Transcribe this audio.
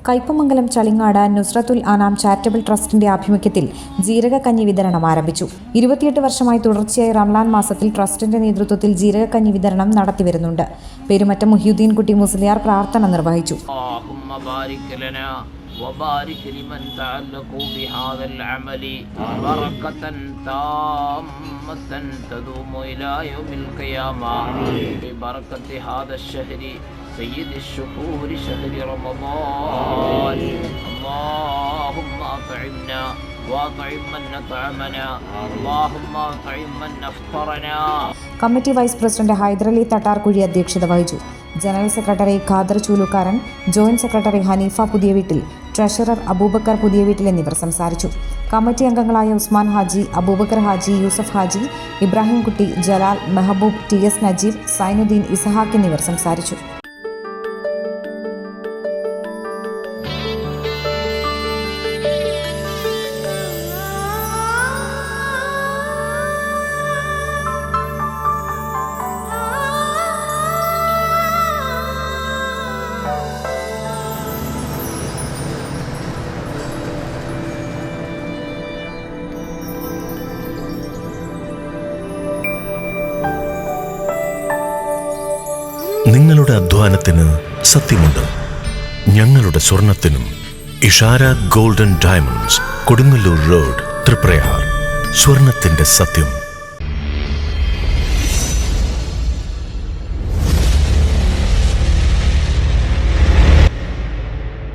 Kaipamangalam Chalingad Nusrathul അനാം charitable ട്രസ്റ്റിന്റെ ആഭിമുഖ്യത്തിൽ ജീരകക്കഞ്ഞി വിതരണം ആരംഭിച്ചു. 28 വർഷമായി തുടർച്ചയായി റംലാൻ മാസത്തിൽ ട്രസ്റ്റിന്റെ നേതൃത്വത്തിൽ ജീരകക്കഞ്ഞി വിതരണം നടത്തിവരുന്നുണ്ട്. പെരുമറ്റം മുഹ്യുദ്ദീൻ കുട്ടി മുസ്ലിയാർ പ്രാർത്ഥന നിർവഹിച്ചു. وبارك لمن تعلقوا بهذا العمل بركة تامة تدوم إلى يوم القيامة ببركة هذا الشهر سيد الشهور شهر رمضان. اللهم أطعمنا وأطعم من أطعمنا اللهم أطعم من أفطرنا. Committee vice president Hyderali Thattarkuzhi അധ്യക്ഷത വഹിച്ചു. General secretary Khader Choolukaran, joint secretary Haneefa Puthiyaveettil, treasurer Aboobacker Puthiyaveettil എന്നിവർ സംസാരിച്ചു. കമ്മിറ്റി അംഗങ്ങളായ ഉസ്മാൻ ഹാജി, അബൂബക്കർ ഹാജി, യൂസഫ് ഹാജി, ഇബ്രാഹിം കുട്ടി, ജലാൽ, മെഹബൂബ്, TS നജീബ്, സൈനുദ്ദീൻ, ഇസഹാക്ക് എന്നിവർ സംസാരിച്ചു. നിങ്ങളുടെ അധ്വാനത്തിന് സത്യമുണ്ട്. ഞങ്ങളുടെ സ്വർണത്തിനും. Ishara golden diamonds, Kodungallur road, Triprayar. സ്വർണത്തിന്റെ സത്യം.